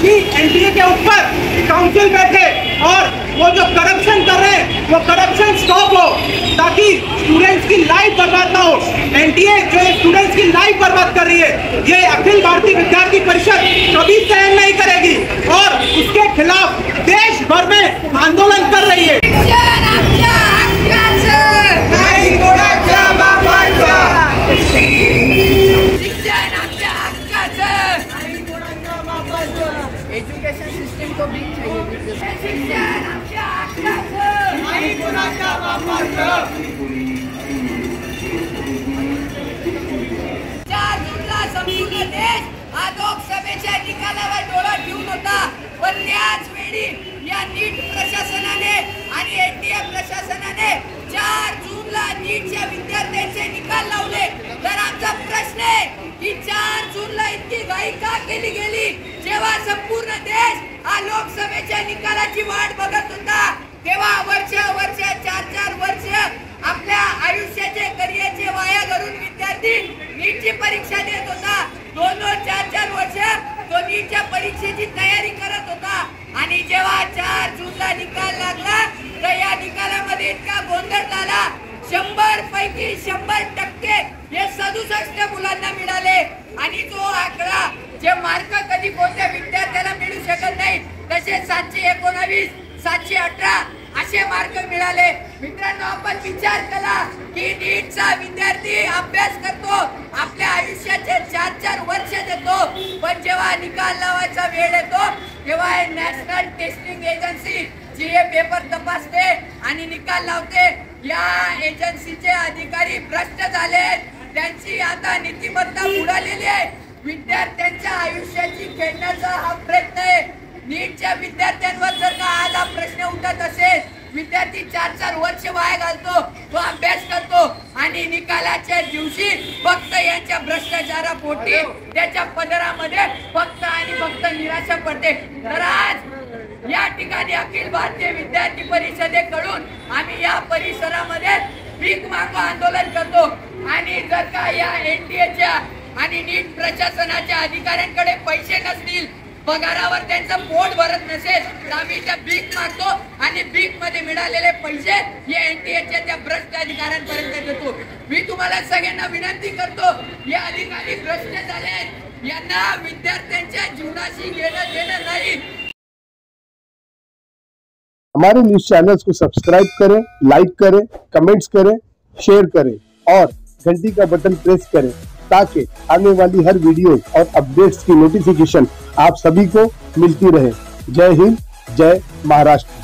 कि एनडीए के ऊपर काउंसिल बैठे और वो जो करप्शन कर रहे हैं वो करप्शन स्टॉप हो, ताकि स्टूडेंट्स की लाइफ बर्बाद ना हो। एनडीए जो स्टूडेंट्स की लाइफ बर्बाद कर रही है, ये अखिल भारतीय विद्यार्थी परिषद कभी सहन नहीं करेगी और उसके खिलाफ देश भर में आंदोलन कर रही है। एजुकेशन सिस्टम को भी चाहिए। 4 जूनला संपूर्ण देश हा लोकसभेच्या निकालावर डोळा ठेवून होता, पण त्याच वेळी या नीट प्रशासनाने आणि एनडीए प्रशासनाने 4 जूनला नीटच्या विद्यार्थ्यांचे निकाल लावले। तर आमचा प्रश्न आहे की 4 जूनला इतकी घाई का केली गेली, जेव्हा संपूर्ण देश हा लोकसभेच्या निकालाची वाट बघत होता? तेव्हा वर्ष 4 वर्ष आपल्या आयुष्याचे करिअरचे वाया घालून विद्यार्थी नीटची परीक्षा देत होता। 4 वर्ष तो नीटच्या परीक्षेची तयारी करत होता आणि जेव्हा 4 जूनला निकाल लागला तर या निकालामध्ये इतका गोंधळ झाला। 100 पैकी 100% हे 67 मुलांना मिळाले आणि तो आकडा जे मार्क कधी कोणत्या विद्यार्थ्याला मिळू शकत नाही तसे 719, 718 असे मार्क मिळाले। मित्रांनो, आपण विचार करा की नीटचा विद्यार्थी अभ्यास करतो, आपल्या आयुष्याचे 4 वर्ष देतो, पण जेव्हा निकाल लावायचा वेळ येतो तेव्हा नॅशनल टेस्टिंग एजन्सी जी हे पेपर तपासते आणि निकाल लावते, या एजन्सीचे अधिकारी भ्रष्ट झाले, त्यांची आता नीतिमत्ता बुडालेली आहे। विद्यार्थ्यांच्या आयुष्याची खेळण्याचा हा प्रयत्न आहे। नीटच्या विद्यार्थ्यांवर जर का आज हा प्रश्न उठत असेल, विद्यार्थी 4 वर्ष वाया घालतो, तो अभ्यास करतो आणि निकालाच्या दिवशी फक्त यांच्या भ्रष्टाचारापोटी त्याच्या पदरामध्ये फक्त आणि फक्त निराशा पडते। तर आज या ठिकाणी अखिल भारतीय विद्यार्थी परिषदेकडून आम्ही या परिसरामध्ये भीक मागो आंदोलन करतो आणि जर का या एनडीएच्या आणि नीट प्रशासनाच्या अधिकाऱ्यांकडे पैसे नसतील, पगारावर त्यांचं पोट भरत नसेल, तर आम्ही त्या भीक मागतो आणि भीक मध्ये मिळालेले पैसे या एनडीएच्या त्या भ्रष्ट अधिकाऱ्यांपर्यंत देतो। मी तुम्हाला सगळ्यांना विनंती करतो, हे अधिकारी भ्रष्ट झाले, यांना विद्यार्थ्यांच्या जीवनाशी घेणं देणं नाही। हमारे न्यूज चैनल्स को सब्सक्राइब करें, लाइक करें, कमेंट्स करें, शेयर करें और घंटी का बटन प्रेस करें ताकि आने वाली हर वीडियो और अपडेट्स की नोटिफिकेशन आप सभी को मिलती रहे। जय हिंद, जय महाराष्ट्र।